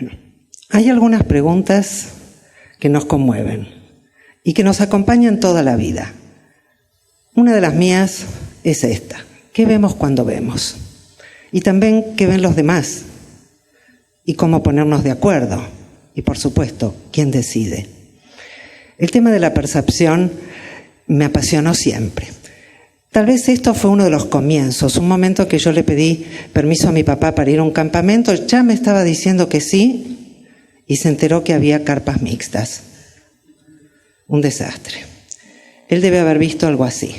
Bueno, hay algunas preguntas que nos conmueven y que nos acompañan toda la vida. Una de las mías es esta: ¿qué vemos cuando vemos? Y también, ¿qué ven los demás? Y cómo ponernos de acuerdo. Y por supuesto, ¿quién decide? El tema de la percepción me apasionó siempre. Tal vez esto fue uno de los comienzos, un momento que yo le pedí permiso a mi papá para ir a un campamento, ya me estaba diciendo que sí, y se enteró que había carpas mixtas. Un desastre. Él debe haber visto algo así.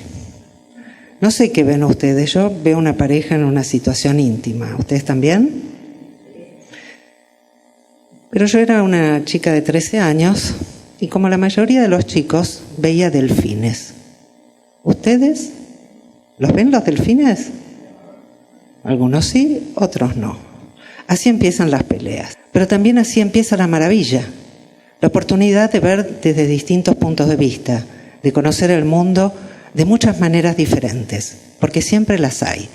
No sé qué ven ustedes, yo veo una pareja en una situación íntima. ¿Ustedes también? Pero yo era una chica de 13 años y como la mayoría de los chicos veía delfines. ¿Ustedes? ¿Los ven los delfines? Algunos sí, otros no. Así empiezan las peleas. Pero también así empieza la maravilla. La oportunidad de ver desde distintos puntos de vista, de conocer el mundo de muchas maneras diferentes, porque siempre las hay.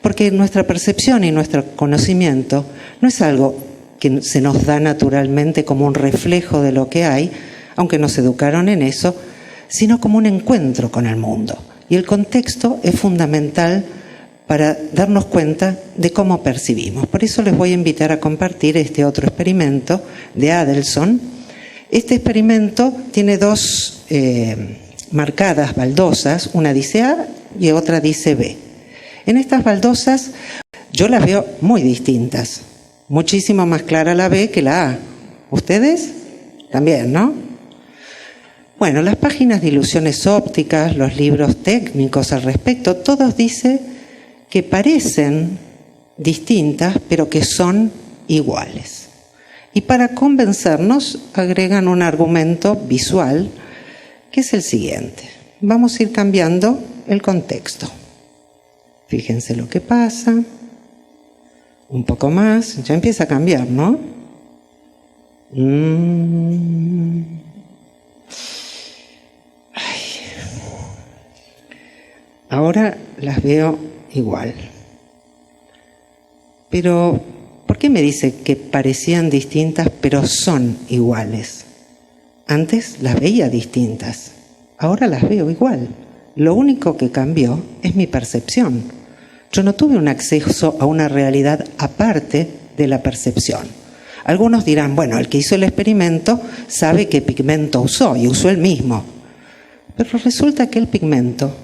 Porque nuestra percepción y nuestro conocimiento no es algo que se nos da naturalmente como un reflejo de lo que hay, aunque nos educaron en eso, sino como un encuentro con el mundo. Y el contexto es fundamental para darnos cuenta de cómo percibimos. Por eso les voy a invitar a compartir este otro experimento de Adelson. Este experimento tiene dos marcadas baldosas, una dice A y otra dice B. En estas baldosas yo las veo muy distintas, muchísimo más clara la B que la A. ¿Ustedes? También, ¿no? Bueno, las páginas de ilusiones ópticas, los libros técnicos al respecto, todos dicen que parecen distintas, pero que son iguales. Y para convencernos agregan un argumento visual, que es el siguiente. Vamos a ir cambiando el contexto. Fíjense lo que pasa. Un poco más, ya empieza a cambiar, ¿no? Ahora las veo igual. Pero, ¿por qué me dice que parecían distintas pero son iguales? Antes las veía distintas, ahora las veo igual. Lo único que cambió es mi percepción. Yo no tuve un acceso a una realidad aparte de la percepción. Algunos dirán, bueno, el que hizo el experimento sabe qué pigmento usó y usó el mismo. Pero resulta que el pigmento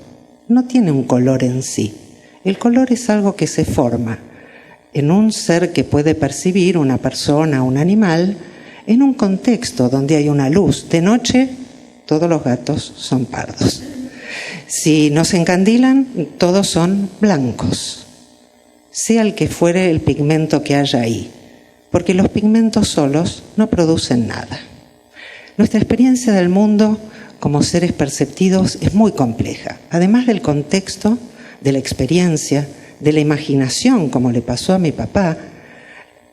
no tiene un color en sí. El color es algo que se forma en un ser que puede percibir, una persona, un animal, en un contexto donde hay una luz. De noche, todos los gatos son pardos. Si no se encandilan, todos son blancos. Sea el que fuere el pigmento que haya ahí, porque los pigmentos solos no producen nada. Nuestra experiencia del mundo como seres perceptivos es muy compleja. Además del contexto, de la experiencia, de la imaginación, como le pasó a mi papá,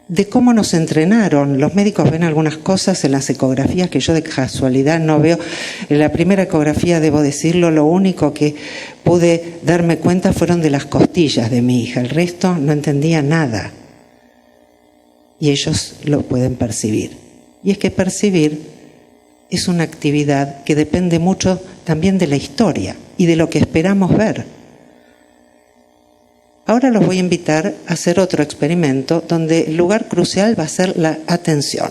de cómo nos entrenaron. Los médicos ven algunas cosas en las ecografías que yo de casualidad no veo. En la primera ecografía, debo decirlo, lo único que pude darme cuenta fueron de las costillas de mi hija. El resto no entendía nada. Y ellos lo pueden percibir. Y es que percibir es una actividad que depende mucho también de la historia y de lo que esperamos ver. Ahora los voy a invitar a hacer otro experimento donde el lugar crucial va a ser la atención.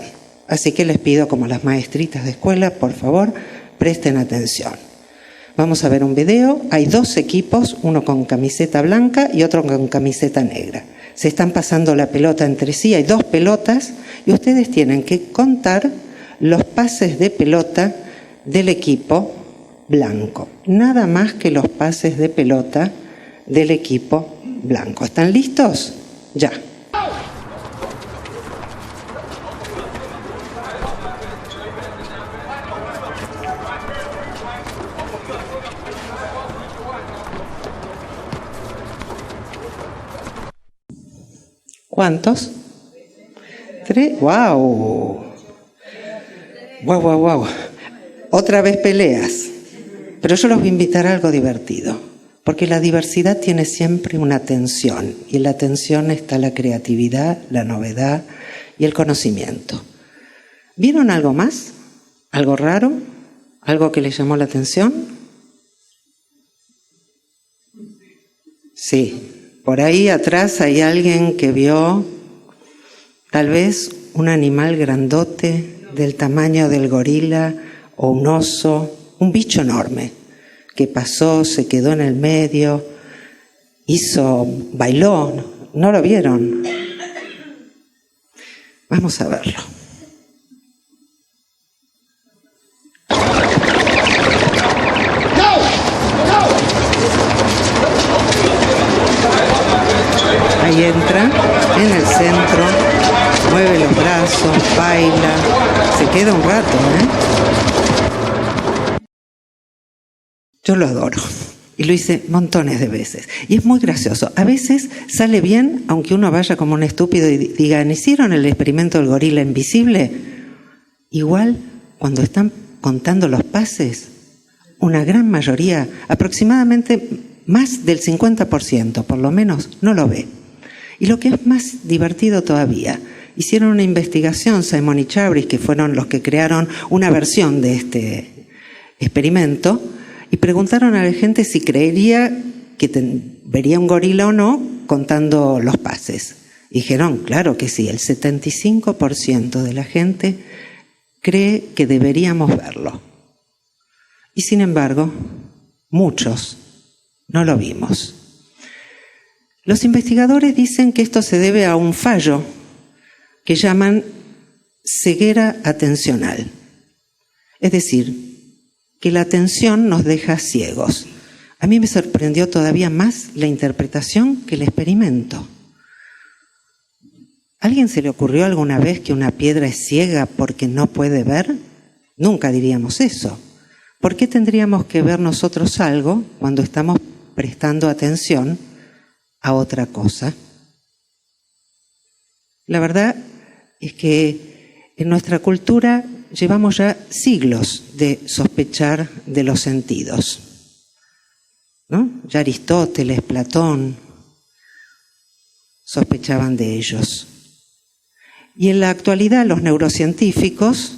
Así que les pido, como las maestritas de escuela, por favor, presten atención. Vamos a ver un video. Hay dos equipos, uno con camiseta blanca y otro con camiseta negra. Se están pasando la pelota entre sí, hay dos pelotas y ustedes tienen que contar los pases de pelota del equipo blanco. Nada más que los pases de pelota del equipo blanco. ¿Están listos? Ya. ¿Cuántos? 3. ¡Wow! ¡Wow! Otra vez peleas. Pero yo los voy a invitar a algo divertido. Porque la diversidad tiene siempre una tensión. Y en la tensión está la creatividad, la novedad y el conocimiento. ¿Vieron algo más? ¿Algo raro? ¿Algo que les llamó la atención? Sí, por ahí atrás hay alguien que vio tal vez un animal grandote del tamaño del gorila o un oso, un bicho enorme que pasó, se quedó en el medio, bailó. ¿No lo vieron? Vamos a verlo. Ahí entra en el centro, mueve los brazos, baila, se queda un rato, Yo lo adoro y lo hice montones de veces y es muy gracioso. A veces sale bien, aunque uno vaya como un estúpido y diga, ¿hicieron el experimento del gorila invisible? Igual, cuando están contando los pases, una gran mayoría, aproximadamente más del 50%, por lo menos, no lo ve. Y lo que es más divertido todavía, hicieron una investigación, Simon y Chabris, que fueron los que crearon una versión de este experimento, y preguntaron a la gente si creería que vería un gorila o no contando los pases. Y dijeron, claro que sí, el 75% de la gente cree que deberíamos verlo. Y sin embargo, muchos no lo vimos. Los investigadores dicen que esto se debe a un fallo que llaman ceguera atencional. Es decir, que la atención nos deja ciegos. A mí me sorprendió todavía más la interpretación que el experimento. ¿A alguien se le ocurrió alguna vez que una piedra es ciega porque no puede ver? Nunca diríamos eso. ¿Por qué tendríamos que ver nosotros algo cuando estamos prestando atención a otra cosa? La verdad es que en nuestra cultura llevamos ya siglos de sospechar de los sentidos, ¿no? Ya Aristóteles, Platón sospechaban de ellos. Y en la actualidad los neurocientíficos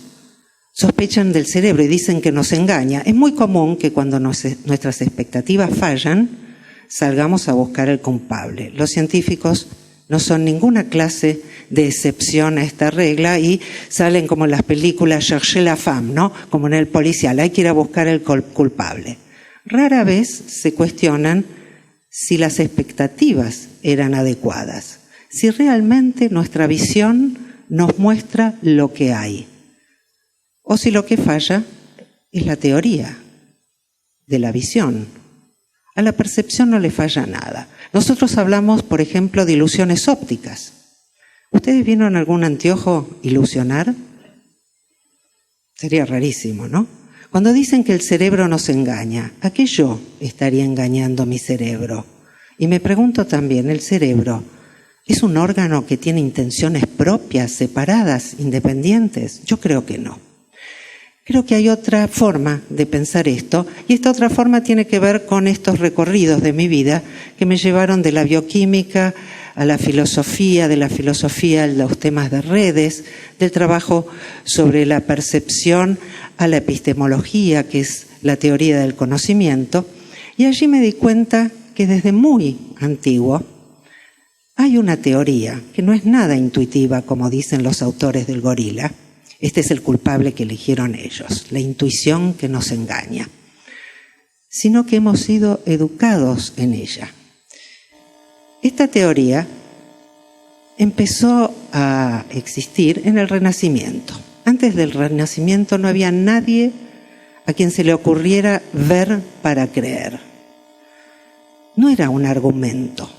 sospechan del cerebro y dicen que nos engaña. Es muy común que cuando nuestras expectativas fallan, salgamos a buscar el culpable. Los científicos no son ninguna clase de excepción a esta regla y salen como en las películas Cherchez la femme, ¿no? Como en el policial, hay que ir a buscar el culpable. Rara vez se cuestionan si las expectativas eran adecuadas, si realmente nuestra visión nos muestra lo que hay, o si lo que falla es la teoría de la visión. A la percepción no le falla nada. Nosotros hablamos, por ejemplo, de ilusiones ópticas. ¿Ustedes vieron algún anteojo ilusionar? Sería rarísimo, ¿no? Cuando dicen que el cerebro nos engaña, ¿a qué yo estaría engañando mi cerebro? Y me pregunto también, ¿el cerebro es un órgano que tiene intenciones propias, separadas, independientes? Yo creo que no. Creo que hay otra forma de pensar esto, y esta otra forma tiene que ver con estos recorridos de mi vida que me llevaron de la bioquímica a la filosofía, de la filosofía a los temas de redes, del trabajo sobre la percepción a la epistemología, que es la teoría del conocimiento, y allí me di cuenta que desde muy antiguo hay una teoría que no es nada intuitiva, como dicen los autores del gorila. Este es el culpable que eligieron ellos, la intuición que nos engaña, sino que hemos sido educados en ella. Esta teoría empezó a existir en el Renacimiento. Antes del Renacimiento no había nadie a quien se le ocurriera ver para creer. No era un argumento,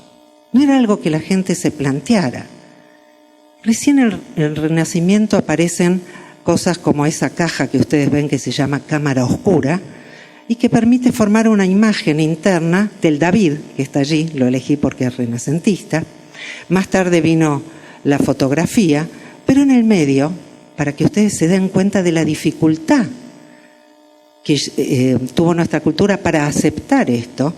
no era algo que la gente se planteara. Recién en el Renacimiento aparecen cosas como esa caja que ustedes ven que se llama cámara oscura y que permite formar una imagen interna del David, que está allí, lo elegí porque es renacentista. Más tarde vino la fotografía, pero en el medio, para que ustedes se den cuenta de la dificultad que tuvo nuestra cultura para aceptar esto,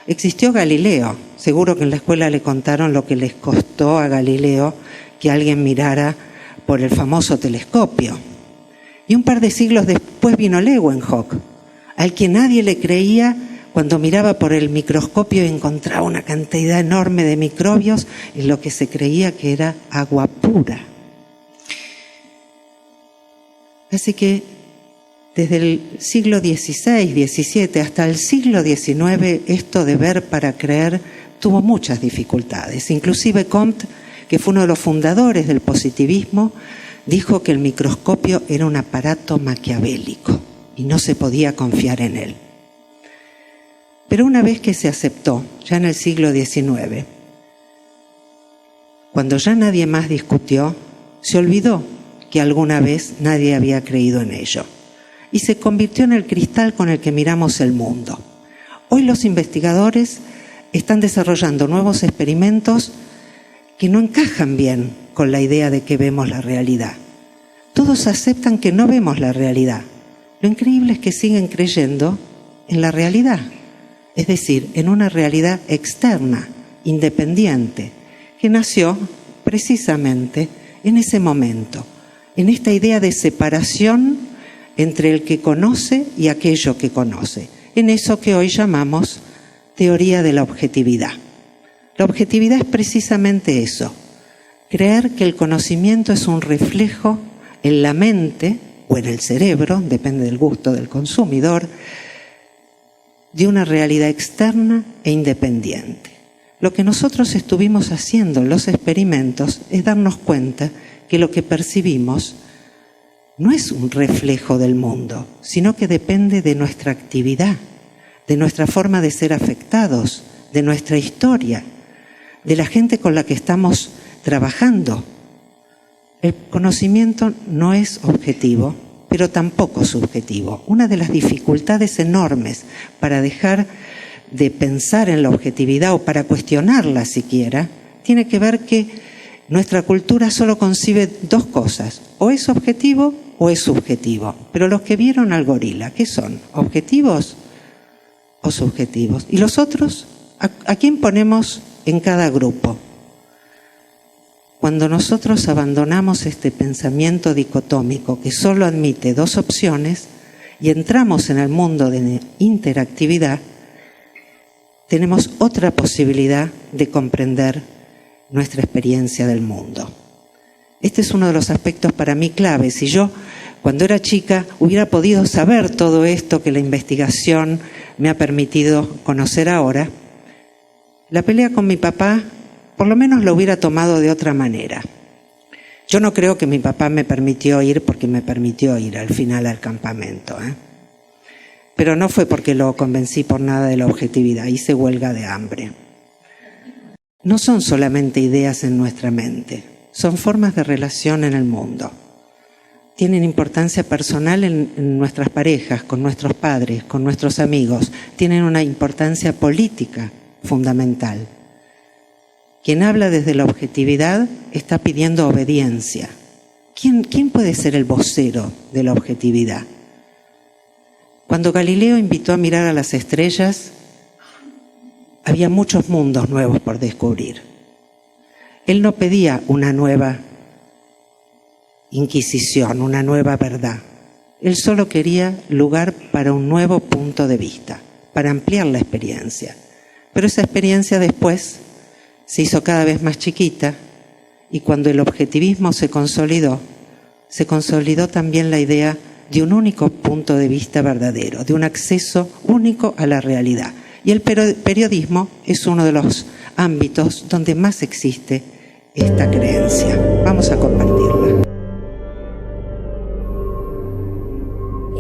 existió Galileo. Seguro que en la escuela le contaron lo que les costó a Galileo que alguien mirara por el famoso telescopio. Y un par de siglos después vino Leeuwenhoek, al que nadie le creía cuando miraba por el microscopio y encontraba una cantidad enorme de microbios en lo que se creía que era agua pura. Así que desde el siglo XVI, XVII hasta el siglo XIX, esto de ver para creer tuvo muchas dificultades. Inclusive Comte, que fue uno de los fundadores del positivismo, dijo que el microscopio era un aparato maquiavélico y no se podía confiar en él. Pero una vez que se aceptó, ya en el siglo XIX, cuando ya nadie más discutió, se olvidó que alguna vez nadie había creído en ello y se convirtió en el cristal con el que miramos el mundo. Hoy los investigadores están desarrollando nuevos experimentos que no encajan bien con la idea de que vemos la realidad. Todos aceptan que no vemos la realidad. Lo increíble es que siguen creyendo en la realidad, es decir, en una realidad externa, independiente, que nació precisamente en ese momento, en esta idea de separación entre el que conoce y aquello que conoce, en eso que hoy llamamos teoría de la objetividad. La objetividad es precisamente eso, creer que el conocimiento es un reflejo en la mente o en el cerebro, depende del gusto del consumidor, de una realidad externa e independiente. Lo que nosotros estuvimos haciendo en los experimentos es darnos cuenta que lo que percibimos no es un reflejo del mundo, sino que depende de nuestra actividad, de nuestra forma de ser afectados, de nuestra historia, de la gente con la que estamos trabajando. El conocimiento no es objetivo, pero tampoco subjetivo. Una de las dificultades enormes para dejar de pensar en la objetividad o para cuestionarla siquiera, tiene que ver que nuestra cultura solo concibe dos cosas, o es objetivo o es subjetivo. Pero los que vieron al gorila, ¿qué son? ¿Objetivos o subjetivos? ¿Y los otros? ¿A quién ponemos en cada grupo? Cuando nosotros abandonamos este pensamiento dicotómico que solo admite dos opciones y entramos en el mundo de interactividad, tenemos otra posibilidad de comprender nuestra experiencia del mundo. Este es uno de los aspectos para mí claves. Si yo, cuando era chica, hubiera podido saber todo esto que la investigación me ha permitido conocer ahora, la pelea con mi papá por lo menos lo hubiera tomado de otra manera. Yo no creo que mi papá me permitió ir porque me permitió ir al final al campamento, Pero no fue porque lo convencí por nada de la objetividad, hice huelga de hambre. No son solamente ideas en nuestra mente, son formas de relación en el mundo. Tienen importancia personal en nuestras parejas, con nuestros padres, con nuestros amigos. Tienen una importancia política fundamental. Quien habla desde la objetividad está pidiendo obediencia. ¿Quién puede ser el vocero de la objetividad? Cuando Galileo invitó a mirar a las estrellas, había muchos mundos nuevos por descubrir. Él no pedía una nueva inquisición, una nueva verdad. Él solo quería lugar para un nuevo punto de vista, para ampliar la experiencia. Pero esa experiencia después se hizo cada vez más chiquita y cuando el objetivismo se consolidó también la idea de un único punto de vista verdadero, de un acceso único a la realidad. Y el periodismo es uno de los ámbitos donde más existe esta creencia. Vamos a compartirla.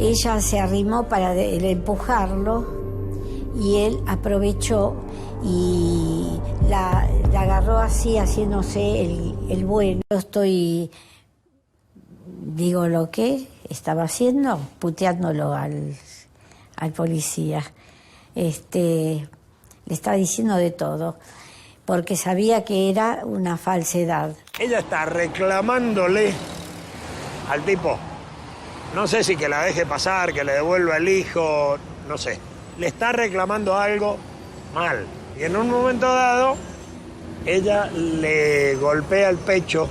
Ella se arrimó para empujarlo y él aprovechó y la agarró así, haciéndose el bueno. Yo digo lo que estaba haciendo, puteándolo al policía. Le estaba diciendo de todo, porque sabía que era una falsedad. Ella está reclamándole al tipo, no sé si que la deje pasar, que le devuelva el hijo, no sé. Le está reclamando algo mal. Y en un momento dado, ella le golpea el pecho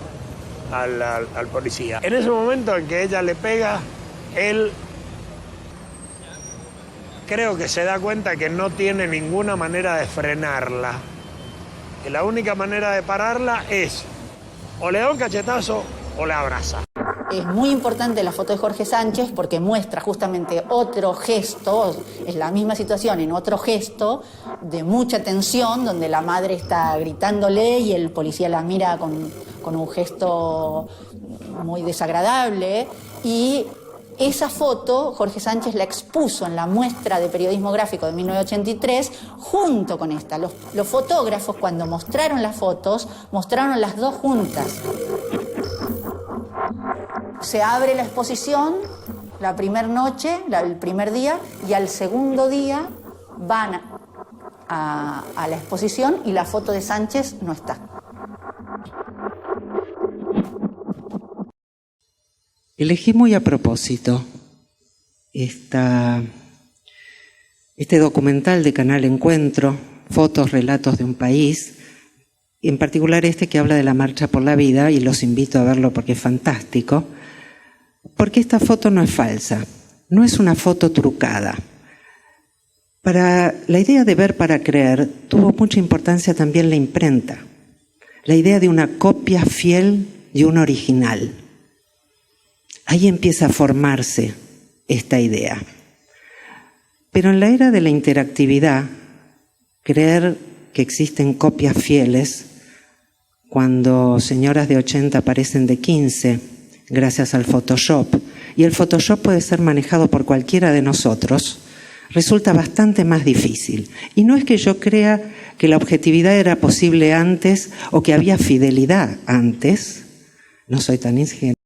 al policía. En ese momento en que ella le pega, él creo que se da cuenta que no tiene ninguna manera de frenarla. Que la única manera de pararla es o le da un cachetazo o la abraza. Es muy importante la foto de Jorge Sánchez porque muestra justamente otro gesto, es la misma situación en otro gesto de mucha tensión, donde la madre está gritándole y el policía la mira con un gesto muy desagradable. Y esa foto Jorge Sánchez la expuso en la muestra de periodismo gráfico de 1983 junto con esta. Los fotógrafos, cuando mostraron las fotos, mostraron las dos juntas. Se abre la exposición la primera noche, el primer día, y al segundo día van a la exposición y la foto de Sánchez no está. Elegí muy a propósito este documental de Canal Encuentro, Fotos, Relatos de un País, en particular este que habla de la Marcha por la Vida, y los invito a verlo porque es fantástico, porque esta foto no es falsa, no es una foto trucada. Para la idea de ver para creer tuvo mucha importancia también la imprenta, la idea de una copia fiel de un original. Ahí empieza a formarse esta idea. Pero en la era de la interactividad, creer que existen copias fieles, cuando señoras de 80 parecen de 15, gracias al Photoshop, y el Photoshop puede ser manejado por cualquiera de nosotros, resulta bastante más difícil. Y no es que yo crea que la objetividad era posible antes o que había fidelidad antes, no soy tan ingeniero.